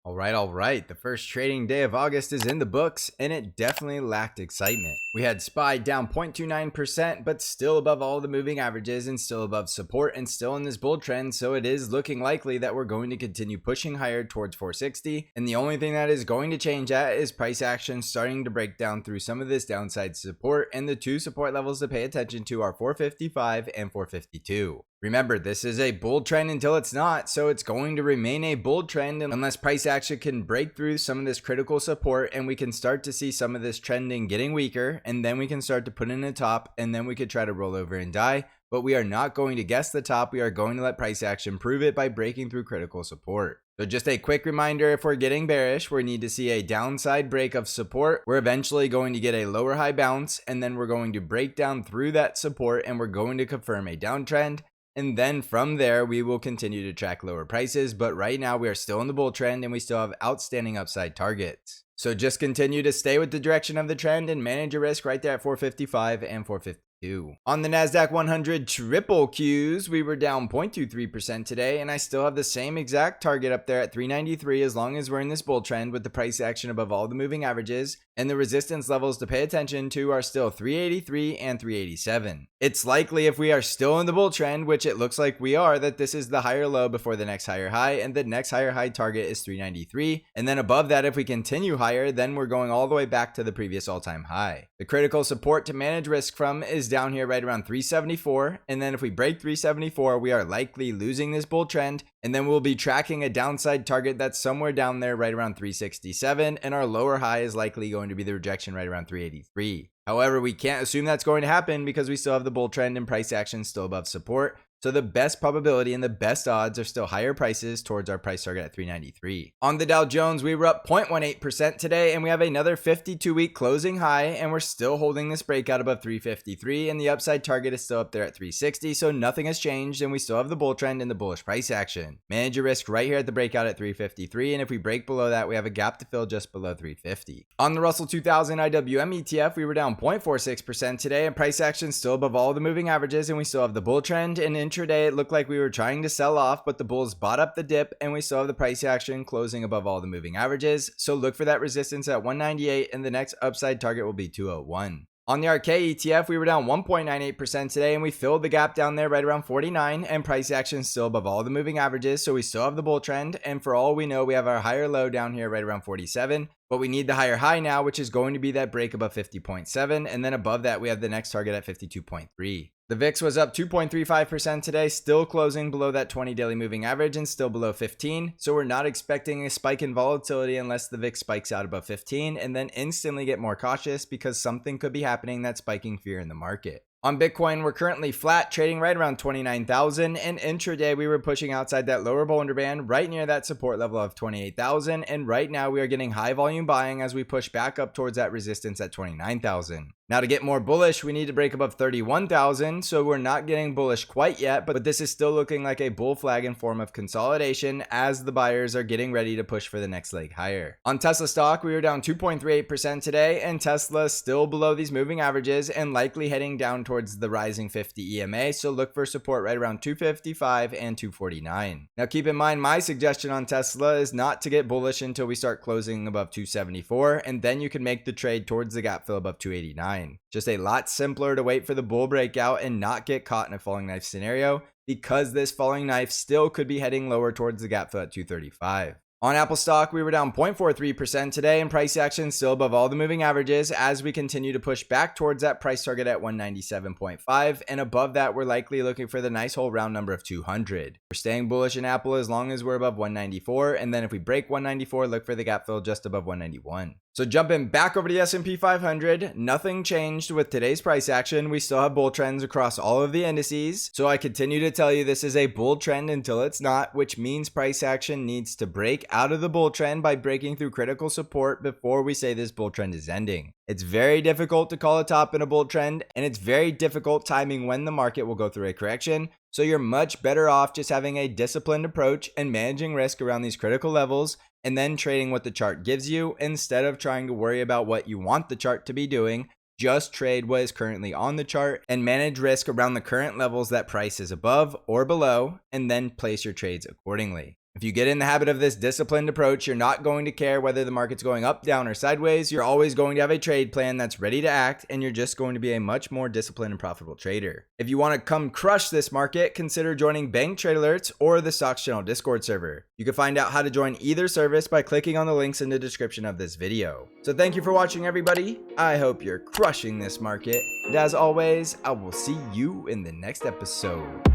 All right. The first trading day of August is in the books, and it definitely lacked excitement. We had SPY down 0.29%, but still above all the moving averages and still above support and still in this bull trend, so it is looking likely that we're going to continue pushing higher towards 460. And the only thing that is going to change that is price action starting to break down through some of this downside support, and the two support levels to pay attention to are 455 and 452. Remember, this is a bull trend until it's not, so it's going to remain a bull trend unless price action can break through some of this critical support and we can start to see some of this trending getting weaker, and then we can start to put in a top, and then we could try to roll over and die. But we are not going to guess the top. We are going to let price action prove it by breaking through critical support. So just a quick reminder, if we're getting bearish, we need to see a downside break of support. We're eventually going to get a lower high bounce, and then we're going to break down through that support, and we're going to confirm a downtrend. And then from there, we will continue to track lower prices. But right now, we are still in the bull trend and we still have outstanding upside targets. So just continue to stay with the direction of the trend and manage your risk right there at 455 and 450. On the NASDAQ 100 triple Qs, we were down 0.23% today, and I still have the same exact target up there at 393 as long as we're in this bull trend with the price action above all the moving averages, and the resistance levels to pay attention to are still 383 and 387. It's likely if we are still in the bull trend, which it looks like we are, that this is the higher low before the next higher high, and the next higher high target is 393, and then above that, if we continue higher, then we're going all the way back to the previous all-time high. The critical support to manage risk from is down here right around 374, and then if we break 374, we are likely losing this bull trend, and then we'll be tracking a downside target that's somewhere down there right around 367, and our lower high is likely going to be the rejection right around 383. However, we can't assume that's going to happen because we still have the bull trend and price action still above support. So the best probability and the best odds are still higher prices towards our price target at 393. On the Dow Jones, we were up 0.18% today, and we have another 52-week closing high, and we're still holding this breakout above 353, and the upside target is still up there at 360, so nothing has changed, and we still have the bull trend and the bullish price action. Manage your risk right here at the breakout at 353, and if we break below that, we have a gap to fill just below 350. On the Russell 2000 IWM ETF, we were down 0.46% today, and price action still above all the moving averages, and we still have the bull trend, and intraday it looked like we were trying to sell off, but the bulls bought up the dip and we still have the price action closing above all the moving averages. So look for that resistance at 198, and the next upside target will be 201. On the ARKK ETF, we were down 1.98% today, and we filled the gap down there right around 49, and price action still above all the moving averages, so we still have the bull trend, and for all we know, we have our higher low down here right around 47, but we need the higher high now, which is going to be that break above 50.7, and then above that, we have the next target at 52.3. The VIX was up 2.35% today, still closing below that 20 daily moving average and still below 15. So we're not expecting a spike in volatility unless the VIX spikes out above 15 and then instantly get more cautious because something could be happening that's spiking fear in the market. On Bitcoin, we're currently flat, trading right around 29,000, and intraday we were pushing outside that lower Bollinger Band right near that support level of 28,000, and right now we are getting high volume buying as we push back up towards that resistance at 29,000. Now to get more bullish, we need to break above 31,000, so we're not getting bullish quite yet, but this is still looking like a bull flag in form of consolidation as the buyers are getting ready to push for the next leg higher. On Tesla stock, we were down 2.38% today, and Tesla is still below these moving averages and likely heading down towards the rising 50 EMA, so look for support right around 255 and 249. Now keep in mind, my suggestion on Tesla is not to get bullish until we start closing above 274, and then you can make the trade towards the gap fill above 289. Just a lot simpler to wait for the bull breakout and not get caught in a falling knife scenario, because this falling knife still could be heading lower towards the gap fill at 235. On Apple stock, we were down 0.43% today, and price action still above all the moving averages as we continue to push back towards that price target at 197.5, and above that we're likely looking for the nice whole round number of 200. We're staying bullish in Apple as long as we're above 194, and then if we break 194, look for the gap fill just above 191. So jumping back over to the S&P 500, nothing changed with today's price action. We still have bull trends across all of the indices. So I continue to tell you this is a bull trend until it's not, which means price action needs to break out of the bull trend by breaking through critical support before we say this bull trend is ending. It's very difficult to call a top in a bull trend, and it's very difficult timing when the market will go through a correction. So you're much better off just having a disciplined approach and managing risk around these critical levels, and then trading what the chart gives you instead of trying to worry about what you want the chart to be doing. Just trade what is currently on the chart and manage risk around the current levels that price is above or below, and then place your trades accordingly. If you get in the habit of this disciplined approach, you're not going to care whether the market's going up, down, or sideways. You're always going to have a trade plan that's ready to act, and you're just going to be a much more disciplined and profitable trader. If you want to come crush this market, consider joining Bank Trade Alerts or the Stocks Channel Discord server. You can find out how to join either service by clicking on the links in the description of this video. So thank you for watching, everybody. I hope you're crushing this market. And as always, I will see you in the next episode.